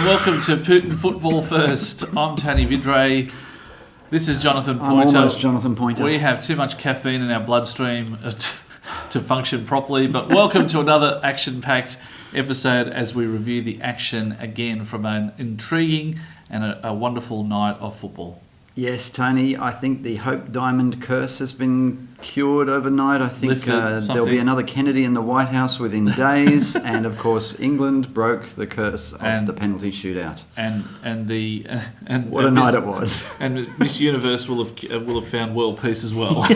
and welcome to Putin Football First. I'm Tony Vidray. This is Jonathan Pointer. I'm almost Jonathan Pointer. We have too much caffeine in our bloodstream to function properly, but welcome to another action-packed episode as we review the action again from an intriguing and a wonderful night of football. Yes, Tony, I think the Hope Diamond curse has been cured overnight. I think there'll be another Kennedy in the White House within days. And, of course, England broke the curse of the penalty shootout. And what a night it was. And Miss Universe will have found world peace as well.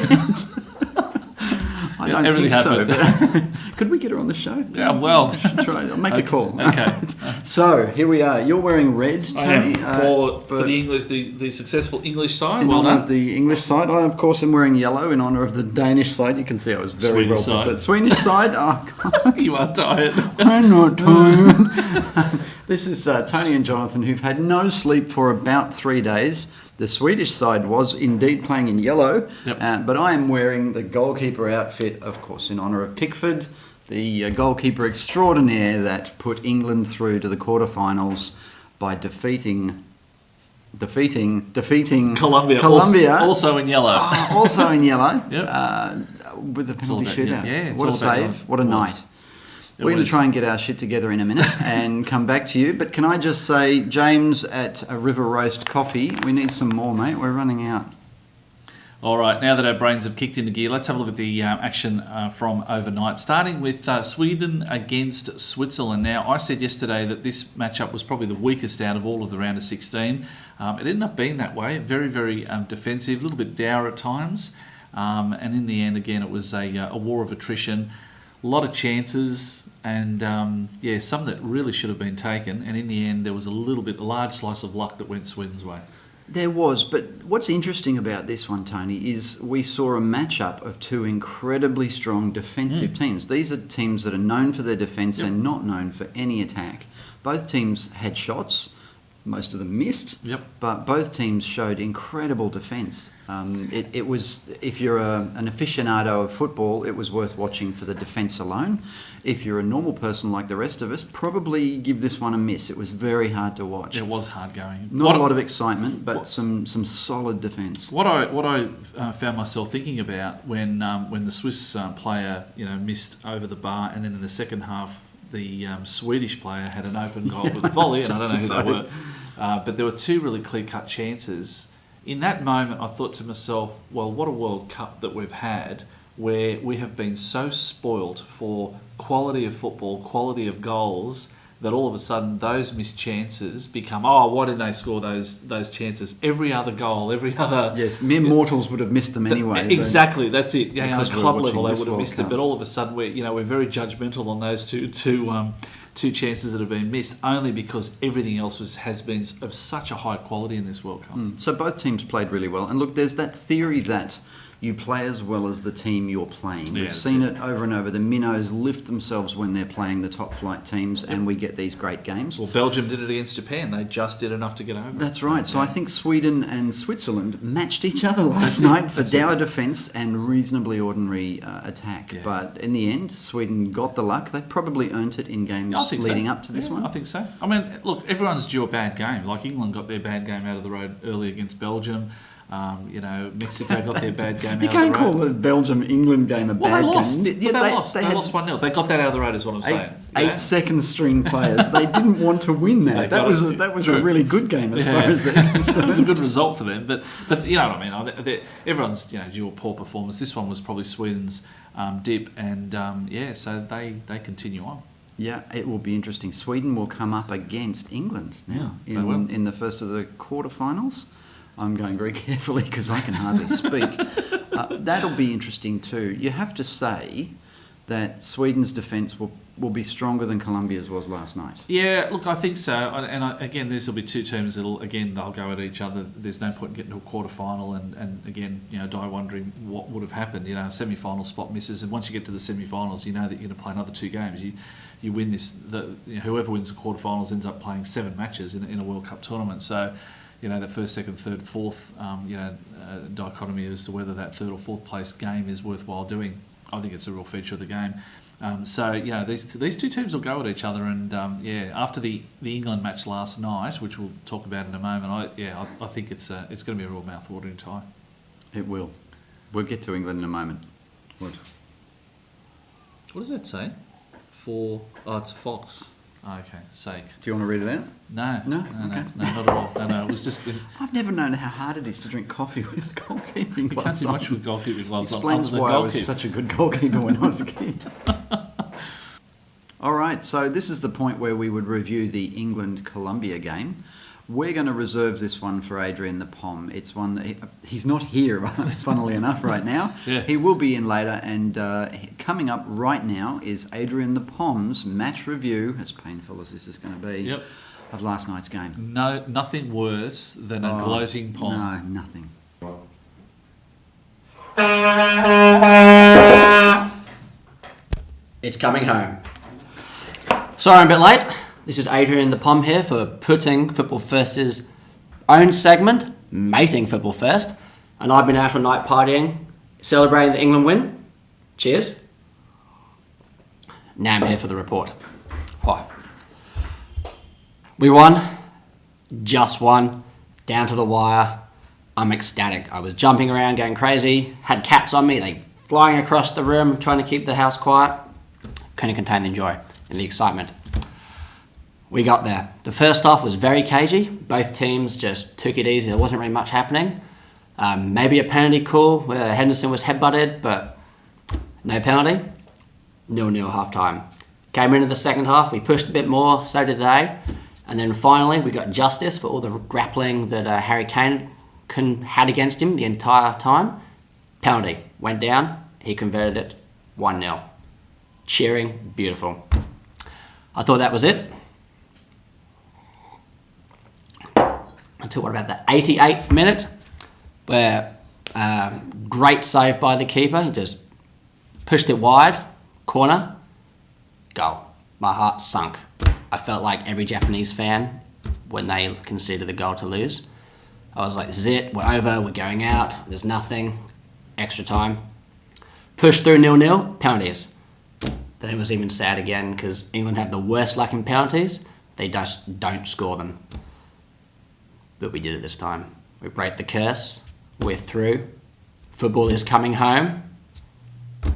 I don't think so. But could we get her on the show? Yeah, well. I'll make a call. Okay. So, here we are. You're wearing red, Tony. For the English, the successful English side. In well honour done. of the English side. I, of course, am wearing yellow in honour of the Danish side. You can see I was very Swedish well prepared. side. Swedish side. Oh, God. You are tired. I'm not tired. This is Tony and Jonathan, who've had no sleep for about 3 days. The Swedish side was indeed playing in yellow, but I am wearing the goalkeeper outfit, of course, in honour of Pickford, the goalkeeper extraordinaire that put England through to the quarterfinals by defeating Colombia. Also in yellow. Also in yellow. Yep. With the penalty shootout. Yeah, what a save. What a night. We're going to try and get our shit together in a minute and come back to you. But can I just say, James at a River Roast Coffee, we need some more, mate. We're running out. All right, now that our brains have kicked into gear, let's have a look at the action from overnight, starting with Sweden against Switzerland. Now, I said yesterday that this matchup was probably the weakest out of all of the round of 16. It ended up being that way, very, very defensive, a little bit dour at times. And in the end, again, it was a war of attrition. A lot of chances and, some that really should have been taken. And in the end, there was a large slice of luck that went Sweden's way. There was, but what's interesting about this one, Tony, is we saw a matchup of two incredibly strong defensive teams. These are teams that are known for their defence and not known for any attack. Both teams had shots. Most of them missed, but both teams showed incredible defence. It was, if you're an aficionado of football, it was worth watching for the defence alone. If you're a normal person like the rest of us, probably give this one a miss. It was very hard to watch. It was hard going. Not a lot of excitement, but some solid defence. What I found myself thinking about when the Swiss player missed over the bar, and then in the second half the Swedish player had an open goal with a volley, and I don't know who they were. But there were two really clear-cut chances. In that moment, I thought to myself, well, what a World Cup that we've had where we have been so spoilt for quality of football, quality of goals, that all of a sudden those missed chances become, why didn't they score those chances? Every other goal, every other... Yes, mere mortals would have missed them anyway. Exactly, that's it. On a club level, they would have missed it. But all of a sudden, we're very judgmental on those two chances that have been missed, only because everything else has been of such a high quality in this World Cup. So both teams played really well. And look, there's that theory that you play as well as the team you're playing. We've seen it over and over. The minnows lift themselves when they're playing the top flight teams, and we get these great games. Well, Belgium did it against Japan. They just did enough to get over. That's right. So I think Sweden and Switzerland matched each other last night for dour defence and reasonably ordinary attack. Yeah. But in the end, Sweden got the luck. They probably earned it in games leading up to this one. I think so. I mean, look, everyone's due a bad game. Like England got their bad game out of the road early against Belgium. Mexico got their bad game out of the road. You can't call the Belgium-England game a bad game. They lost 1-0. They got that out of the road is what I'm saying. Eight second-string players. They didn't want to win that. That was a really good game as far as they're concerned. It was a good result for them. But you know what I mean. Everyone's due a poor performance. This one was probably Sweden's dip. And so they continue on. Yeah, it will be interesting. Sweden will come up against England now in the first of the quarterfinals. I'm going very carefully because I can hardly speak. That'll be interesting too. You have to say that Sweden's defence will be stronger than Colombia's was last night. Yeah, look, I think so. And again, this will be two teams they'll go at each other. There's no point in getting to a quarter-final and again, die wondering what would have happened. A semi-final spot misses, and once you get to the semi-finals, you know that you're going to play another two games. You win this. Whoever wins the quarter-finals ends up playing 7 matches in a World Cup tournament. So, that first, second, third, fourth, dichotomy as to whether that third or fourth place game is worthwhile doing. I think it's a real feature of the game. So these two teams will go at each other, and after the England match last night, which we'll talk about in a moment, I think it's going to be a real mouth-watering tie. It will. We'll get to England in a moment. What does that say? It's Fox. Oh, okay, sake. Do you want to read it out? No, Okay. no, not at all. No, it was just. I've never known how hard it is to drink coffee with goalkeeping gloves. You can't do much with goalkeeping gloves on. Explains why I was such a good goalkeeper when I was a kid. All right, so this is the point where we would review the England-Colombia game. We're going to reserve this one for Adrian the Pom. It's one he's not here, funnily enough, right now. Yeah. He will be in later, and coming up right now is Adrian the Pom's match review, as painful as this is going to be, of last night's game. No, nothing worse than a gloating Pom. No, nothing. It's coming home. Sorry I'm a bit late. This is Adrian the Pom here for Putting Football First's own segment, Mating Football First. And I've been out all night partying, celebrating the England win. Cheers. Now I'm here for the report. Oh. We won. Just won. Down to the wire. I'm ecstatic. I was jumping around, going crazy. Had cats on me. They flying across the room, trying to keep the house quiet. Couldn't contain the joy and the excitement. We got there. The first half was very cagey. Both teams just took it easy. There wasn't really much happening. Maybe a penalty call where Henderson was headbutted, but no penalty. 0-0 half-time. Came into the second half. We pushed a bit more. So did they. And then finally, we got justice for all the grappling that Harry Kane had against him the entire time. Penalty. Went down. He converted it. 1-0. Cheering. Beautiful. I thought that was it. Until what about the 88th minute, where great save by the keeper. He just pushed it wide, corner, goal. My heart sunk. I felt like every Japanese fan when they conceded the goal to lose. I was like, this is it, we're over, we're going out, there's nothing, extra time. Pushed through 0-0, penalties. Then it was even sad again because England have the worst luck in penalties. They just don't score them. But we did it this time. We break the curse. We're through. Football is coming home.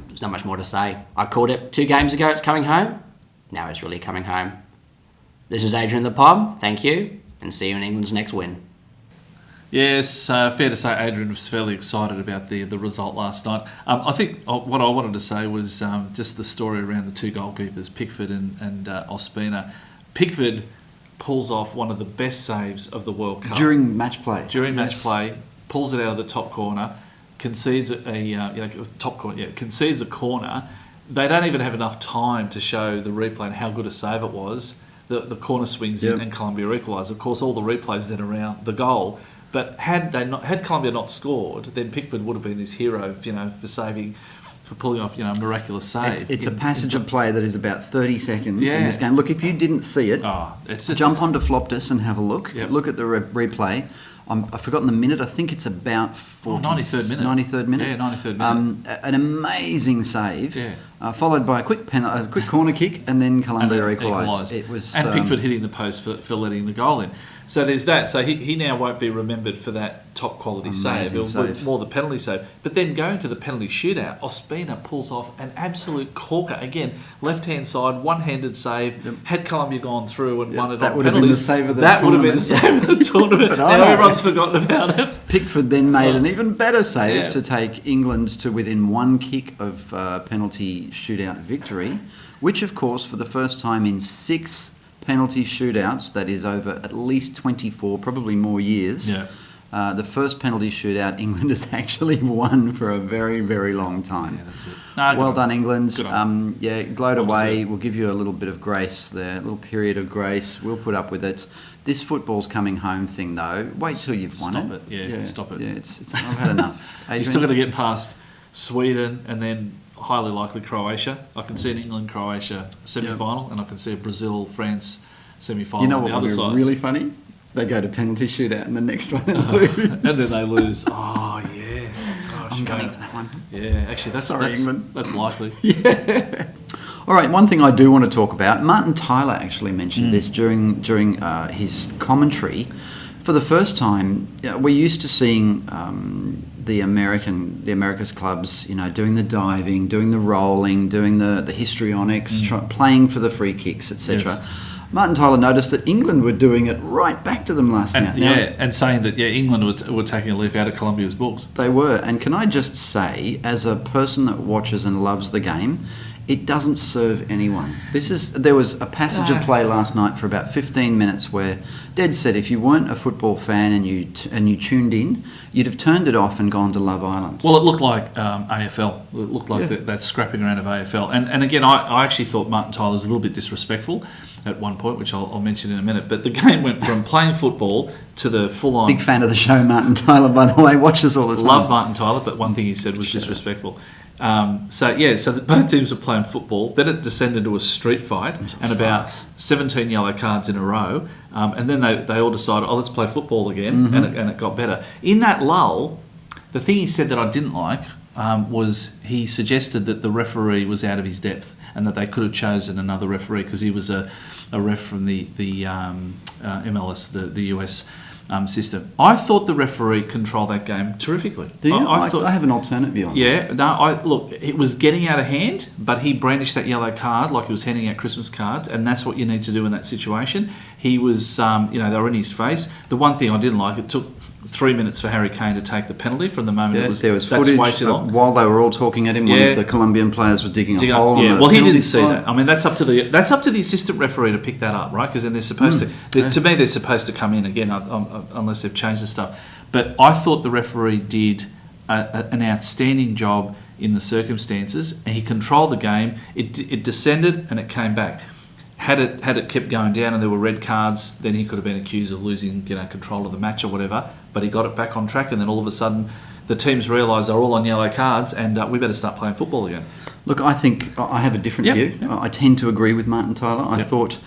There's not much more to say. I called it 2 games ago, it's coming home. Now it's really coming home. This is Adrian the Pom. Thank you. And see you in England's next win. Yes, fair to say Adrian was fairly excited about the result last night. I think what I wanted to say was just the story around the 2 goalkeepers, Pickford and Ospina. Pickford pulls off one of the best saves of the World Cup. During match play. Match play, pulls it out of the top corner, concedes concedes a corner. They don't even have enough time to show the replay and how good a save it was. The corner swings in and Colombia equalise. Of course, all the replays then around the goal. But had Colombia not scored, then Pickford would have been this hero, for pulling off, a miraculous save. It's a passage of play that is about 30 seconds in this game. Look, if you didn't see it, jump onto Floptus and have a look. Yep. Look at the replay. I've forgotten the minute. I think it's about 93rd minute. 93rd minute. Yeah, 93rd minute. An amazing save, followed by a quick corner kick, and then Colombia equalised. It was Pickford hitting the post for letting the goal in. So there's that. So he now won't be remembered for that top quality save. More the penalty save. But then going to the penalty shootout, Ospina pulls off an absolute corker. Again, left-hand side, one-handed save. Yep. Had Colombia gone through and won it on penalties, that would have been the save of the tournament. Now everyone's forgotten about it. Pickford then made an even better save to take England to within 1 kick of penalty shootout victory, which, of course, for the first time in 6 penalty shootouts, that is over at least 24, probably more years. Yeah. The first penalty shootout England has actually won for a very, very long time. Yeah, that's it. Well done, England. Gloat away. We'll give you a little bit of grace there, a little period of grace. We'll put up with it. This football's coming home thing, though, wait till you've won it. Yeah, stop it. Yeah, I've had enough. You've still got to get past Sweden and then highly likely Croatia. I can see an England-Croatia semi-final, and I can see a Brazil-France semi-final. You know on the what other would be side. Really funny? They go to penalty shootout and the next one lose. And then they lose. Oh, yes. Gosh, I'm gunning for that one. Yeah, actually, that's England. That's likely. Yeah. All right, one thing I do want to talk about, Martin Tyler actually mentioned this during his commentary. For the first time, we're used to seeing the America's clubs, doing the diving, doing the rolling, doing the histrionics, playing for the free kicks, etc. Yes. Martin Tyler noticed that England were doing it right back to them last night. Now, and saying that England were taking a leaf out of Colombia's books. they were, and can I just say, as a person that watches and loves the game, it doesn't serve anyone. There was a passage of play last night for about 15 minutes where Dad said if you weren't a football fan and you tuned in, you'd have turned it off and gone to Love Island. Well, it looked like AFL. It looked like that scrapping around of AFL. And again, I actually thought Martin Tyler was a little bit disrespectful at one point, which I'll mention in a minute. But the game went from playing football to the full-on... Big fan of the show, Martin Tyler, by the way. Watches all the time. Love Martin Tyler, but one thing he said was disrespectful. So both teams were playing football. Then it descended to a street fight and about 17 yellow cards in a row. And then they all decided, let's play football again, and it got better. In that lull, the thing he said that I didn't like was he suggested that the referee was out of his depth and that they could have chosen another referee because he was a ref from the MLS, the US system. I thought the referee controlled that game terrifically. Do you? I thought, I have an alternate view on that. yeah, no, look, it was getting out of hand, but he brandished that yellow card like he was handing out Christmas cards, and that's what you need to do in that situation. He was, they were in his face. The one thing I didn't like, it took 3 minutes for Harry Kane to take the penalty from the moment there was that's footage way too long. while they were all talking at him. One of the Colombian players was digging a hole. Yeah, on the well, he penalty didn't see spot. that. I mean, that's up to the assistant referee to pick that up, right? Because then they're supposed to. To me, they're supposed to come in again, unless they've changed the stuff. But I thought the referee did an outstanding job in the circumstances, and he controlled the game. It descended and it came back. Had it kept going down and there were red cards, then he could have been accused of losing control of the match or whatever. But he got it back on track, and then all of a sudden the teams realised they're all on yellow cards, and we better start playing football again. Look, I think I have a different view. Yep. I tend to agree with Martin Tyler. I thought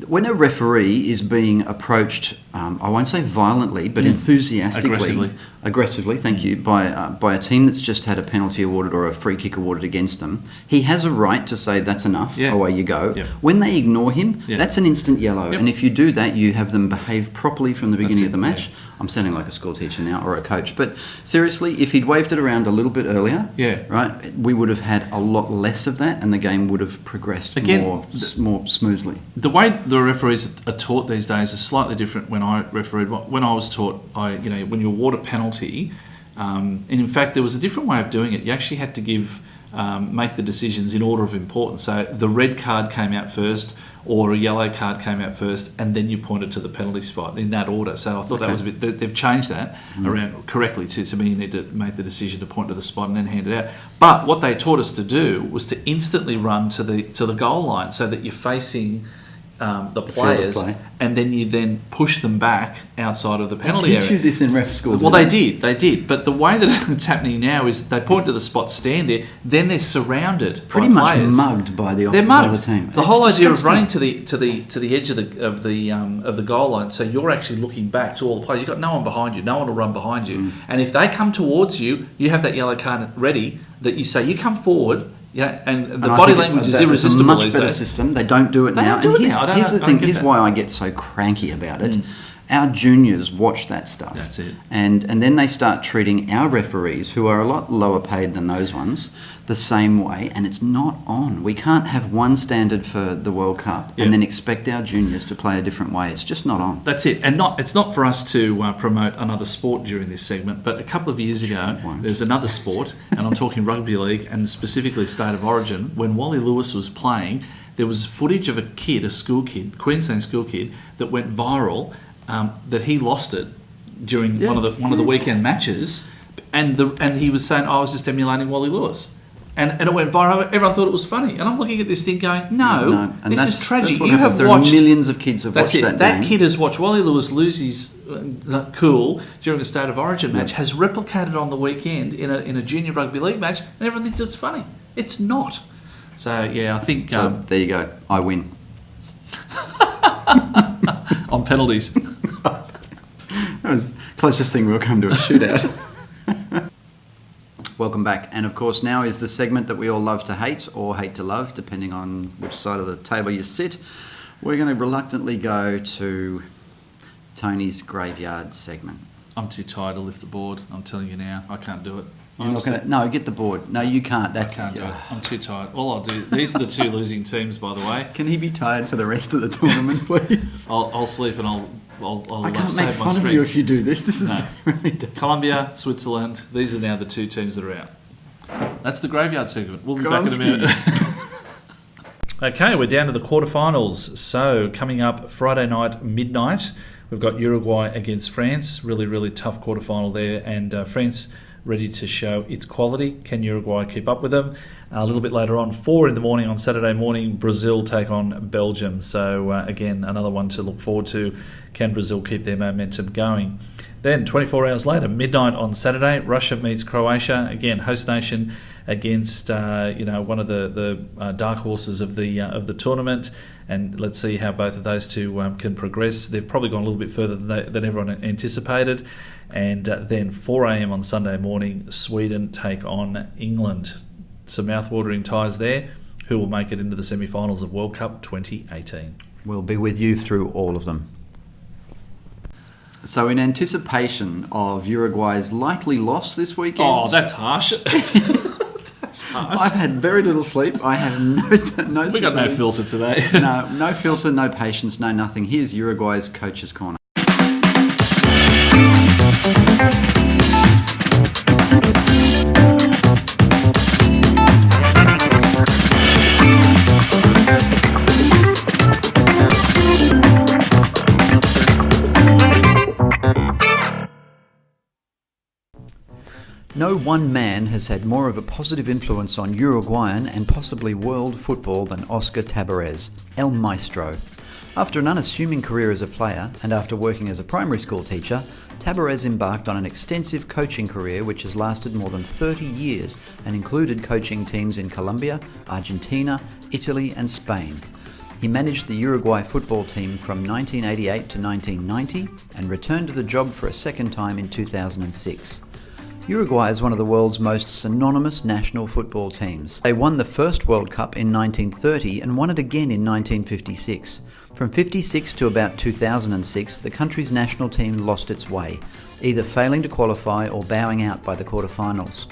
when a referee is being approached, I won't say violently, but enthusiastically, aggressively, thank you, by a team that's just had a penalty awarded or a free kick awarded against them, he has a right to say that's enough, away you go. Yep. When they ignore him, that's an instant yellow. Yep. And if you do that, you have them behave properly from the beginning of the match. Yeah. I'm sounding like a school teacher now, or a coach. But seriously, if he'd waved it around a little bit earlier, right, we would have had a lot less of that, and the game would have progressed more smoothly. The way the referees are taught these days is slightly different. When I refereed, when I was taught, when you award a penalty, and in fact there was a different way of doing it. You actually had to make the decisions in order of importance. So the red card came out first, or a yellow card came out first, and then you pointed to the penalty spot in that order. So I thought that was a bit... They've changed that around correctly. To me, you need to make the decision to point to the spot and then hand it out. But what they taught us to do was to instantly run to the goal line so that you're facing the players, and then you push them back outside of the penalty area. Did you do this in ref school? Well, they did. But the way that it's happening now is they point to the spot, stand there, then they're surrounded pretty by much players. Mugged by the team. The whole idea of running to the edge of the goal line, so you're actually looking back to all the players. You've got no one behind you, no one will run behind you, and if they come towards you, you have that yellow card ready that you say you come forward. Yeah, and the body language is irresistible these days. It's a much better system. They don't do it now. Here's the thing. Here's why I get so cranky about it. Our juniors watch that stuff. That's it. And then they start treating our referees, who are a lot lower paid than those ones, the same way, and it's not on. We can't have one standard for the World Cup and then expect our juniors to play a different way. It's just not on. That's it. And it's not for us to promote another sport during this segment, but a couple of years ago, there's another sport, and I'm talking rugby league and specifically State of Origin. When Wally Lewis was playing, there was footage of a school kid, Queensland school kid, that went viral, that he lost it during one of the weekend matches, and he was saying, I was just emulating Wally Lewis. And it went viral. Everyone thought it was funny. And I'm looking at this thing going, no. This is tragic. You have watched... Millions of kids have watched that game. That kid has watched Wally Lewis lose his cool during a State of Origin match, has replicated on the weekend in a junior rugby league match, and everyone thinks it's funny. It's not. So, I think... there you go. I win. On penalties. That was the closest thing we'll come to a shootout. Well, welcome back. And of course, now is the segment that we all love to hate or hate to love, depending on which side of the table you sit. We're going to reluctantly go to Tony's graveyard segment. I'm too tired to lift the board. I'm telling you now, I can't do it. No, get the board. No, you can't. I can't do it. I'm too tired. All I'll do. These are the two losing teams, by the way. Can he be tired for the rest of the tournament, please? I'll sleep and I'll I can't save make my fun strength. of you if you do this. This is No. really difficult. Colombia, Switzerland. These are now the two teams that are out. That's the graveyard segment. We'll be back in a minute. Okay, we're down to the quarterfinals. So coming up Friday night, midnight, we've got Uruguay against France. Really, really tough quarterfinal there. And France ready to show its quality. Can Uruguay keep up with them? A little bit later on, 4 in the morning on Saturday morning, Brazil take on Belgium. So again, another one to look forward to. Can Brazil keep their momentum going? Then 24 hours later, midnight on Saturday, Russia meets Croatia. Again, host nation against one of the dark horses of the tournament. And let's see how both of those two can progress. They've probably gone a little bit further than everyone anticipated. And then 4 a.m. on Sunday morning, Sweden take on England. Some mouth-watering ties there. Who will make it into the semi-finals of World Cup 2018? We'll be with you through all of them. So in anticipation of Uruguay's likely loss this weekend... Oh, that's harsh. That's harsh. I've had very little sleep. I have no We got no filter today. No filter, no patience, no nothing. Here's Uruguay's Coach's Corner. No one man has had more of a positive influence on Uruguayan and possibly world football than Oscar Tabarez, El Maestro. After an unassuming career as a player and after working as a primary school teacher, Tabarez embarked on an extensive coaching career which has lasted more than 30 years and included coaching teams in Colombia, Argentina, Italy and Spain. He managed the Uruguay football team from 1988 to 1990 and returned to the job for a second time in 2006. Uruguay is one of the world's most synonymous national football teams. They won the first World Cup in 1930 and won it again in 1956. From 56 to about 2006, the country's national team lost its way, either failing to qualify or bowing out by the quarterfinals.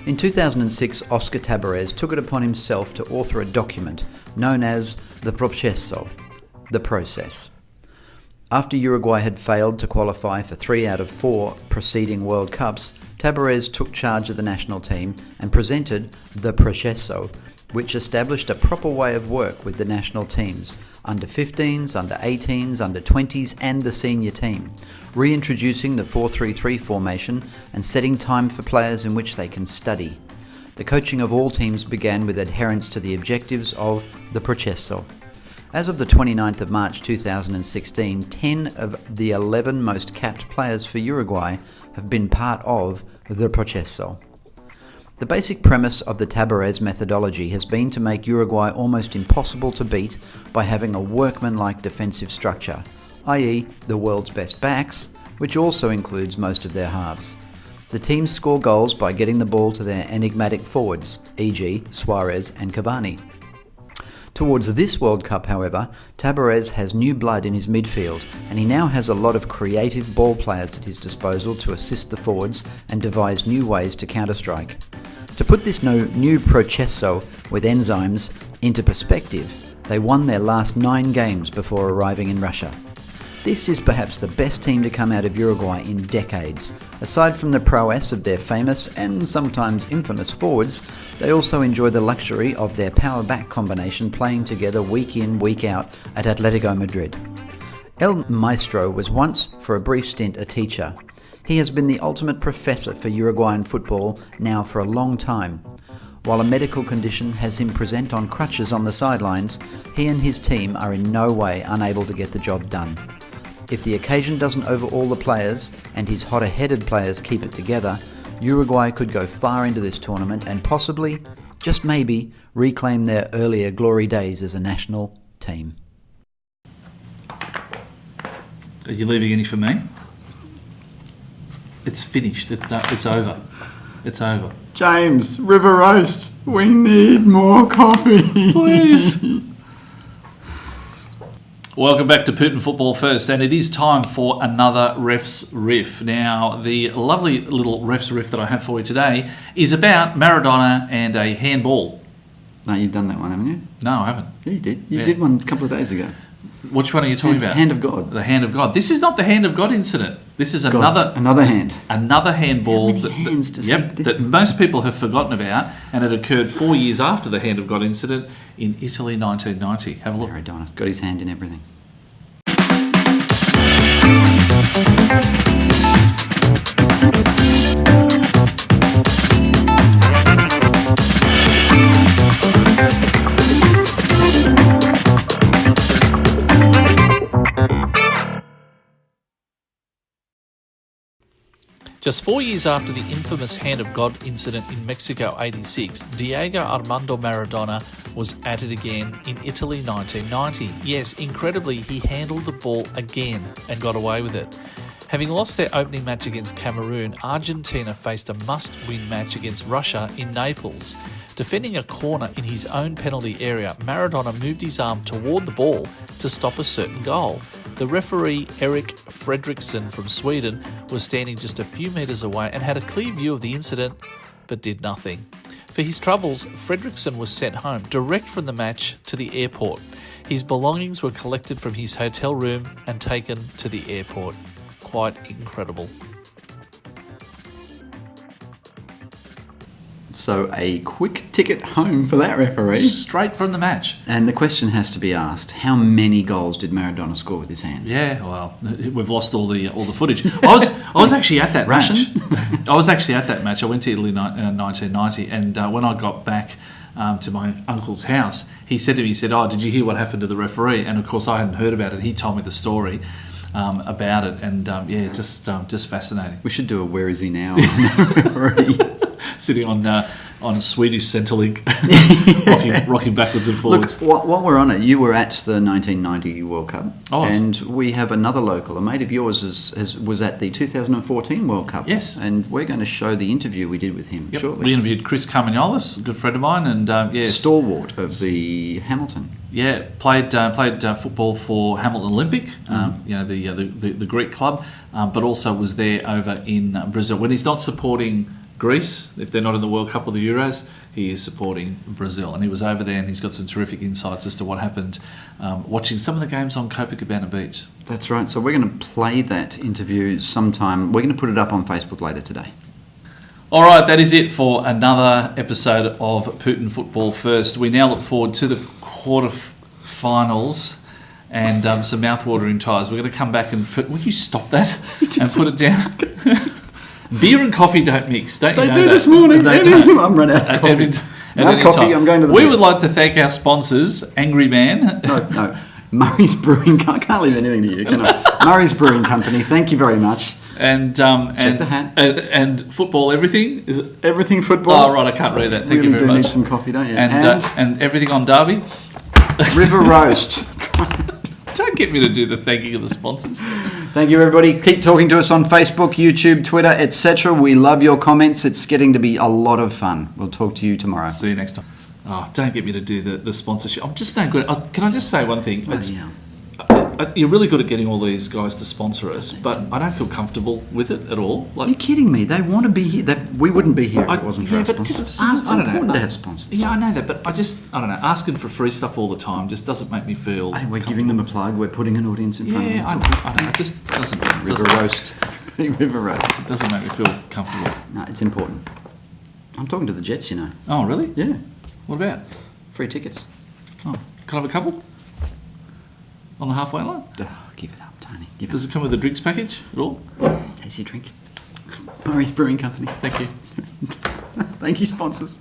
In 2006, Oscar Tabarez took it upon himself to author a document known as the Proceso, the process. After Uruguay had failed to qualify for 3 out of 4 preceding World Cups, Tabarez took charge of the national team and presented the Proceso, which established a proper way of work with the national teams, under 15s, under 18s, under 20s and the senior team, reintroducing the 4-3-3 formation and setting time for players in which they can study. The coaching of all teams began with adherence to the objectives of the Proceso. As of the 29th of March 2016, 10 of the 11 most capped players for Uruguay have been part of the Proceso. The basic premise of the Tabarez methodology has been to make Uruguay almost impossible to beat by having a workman-like defensive structure, i.e. the world's best backs, which also includes most of their halves. The teams score goals by getting the ball to their enigmatic forwards, e.g. Suarez and Cavani. Towards this World Cup, however, Tabarez has new blood in his midfield and he now has a lot of creative ball players at his disposal to assist the forwards and devise new ways to counter-strike. To put this new Proceso with enzymes into perspective, they won their last 9 games before arriving in Russia. This is perhaps the best team to come out of Uruguay in decades. Aside from the prowess of their famous and sometimes infamous forwards, they also enjoy the luxury of their power-back combination playing together week in, week out at Atletico Madrid. El Maestro was once, for a brief stint, a teacher. He has been the ultimate professor for Uruguayan football now for a long time. While a medical condition has him present on crutches on the sidelines, he and his team are in no way unable to get the job done. If the occasion doesn't overawe the players and his hotter-headed players keep it together, Uruguay could go far into this tournament and possibly, just maybe, reclaim their earlier glory days as a national team. Are you leaving any for me? It's finished. It's done. It's over. It's over. James, River Roast, we need more coffee. Please. Welcome back to Putin Football First, and it is time for another Ref's Riff. Now, the lovely little Ref's Riff that I have for you today is about Maradona and a handball. No, you've done that one, haven't you? No, I haven't. Yeah, you did. You did one a couple of days ago. Which one are you talking about? Hand of God. The Hand of God. This is not the Hand of God incident. This is Another hand. another handball. How many hands does he do? that most people have forgotten about, and it occurred 4 years after the Hand of God incident in Italy, 1990. Have a look. Maradona got his hand in everything. Just 4 years after the infamous Hand of God incident in Mexico 86, Diego Armando Maradona was at it again in Italy 1990. Yes, incredibly, he handled the ball again and got away with it. Having lost their opening match against Cameroon, Argentina faced a must-win match against Russia in Naples. Defending a corner in his own penalty area, Maradona moved his arm toward the ball to stop a certain goal. The referee, Erik Fredriksson from Sweden, was standing just a few metres away and had a clear view of the incident, but did nothing. For his troubles, Fredriksson was sent home, direct from the match to the airport. His belongings were collected from his hotel room and taken to the airport. Quite incredible. So a quick ticket home for that referee. Straight from the match. And the question has to be asked: how many goals did Maradona score with his hands? Yeah, well, we've lost all the footage. I was actually at that match. I was actually at that match. I went to Italy 1990, and when I got back to my uncle's house, he said to me, "Oh, did you hear what happened to the referee?" And of course, I hadn't heard about it. He told me the story about it, and just fascinating. We should do a "Where is he now?" referee. Sitting on a Swedish Centrelink, rocking backwards and forwards. Look, while we're on it, you were at the 1990 World Cup, and was. we have another local. A mate of yours was at the 2014 World Cup. Yes, and we're going to show the interview we did with him shortly. We interviewed Chris Carmagnolis, a good friend of mine, and stalwart of the Hamilton. Yeah, played football for Hamilton Olympic, the Greek club, but also was there over in Brazil. When he's not supporting Greece, if they're not in the World Cup or the Euros, he is supporting Brazil. And he was over there, and he's got some terrific insights as to what happened watching some of the games on Copacabana Beach. That's right. So we're going to play that interview sometime. We're going to put it up on Facebook later today. All right, that is it for another episode of Putin Football First. We now look forward to the quarterfinals and some mouthwatering ties. We're going to come back and put... Will you stop that and put it down? Beer and coffee don't mix, don't you know They do that? this morning. They don't. I'm run out of coffee. No coffee, time. I'm going to the We beer. would like to thank our sponsors, Angry Man. No. Murray's Brewing... I can't leave anything to you, can I? Murray's Brewing Company, thank you very much. And the hat. And Football Everything, is it? Everything Football. Oh, right, I can't read that. Thank you very much. Need some coffee, don't you? And Everything on Derby. River Roast. Don't get me to do the thanking of the sponsors. Thank you, everybody. Keep talking to us on Facebook, YouTube, Twitter, etc. We love your comments. It's getting to be a lot of fun. We'll talk to you tomorrow. See you next time. Oh, don't get me to do the sponsorship. I'm just no good. Can I just say one thing? You're really good at getting all these guys to sponsor us, but I don't feel comfortable with it at all. Are you kidding me? They want to be here. We wouldn't be here if it wasn't for our sponsors. Just It's important to have sponsors. Yeah, I know that, but I don't know. Asking for free stuff all the time just doesn't make me feel. Hey, we're giving them a plug. We're putting an audience in front of them. I don't know. It just doesn't. River Roast. River Roast. It doesn't make me feel comfortable. No, it's important. I'm talking to the Jets, you know. Oh, really? Yeah. What about? Free tickets. Oh, can I have a couple? On the halfway line? Oh, give it up, Tony. Does it come with a drinks package at all? Tasty drink. Murray's Brewing Company. Thank you. Thank you, sponsors.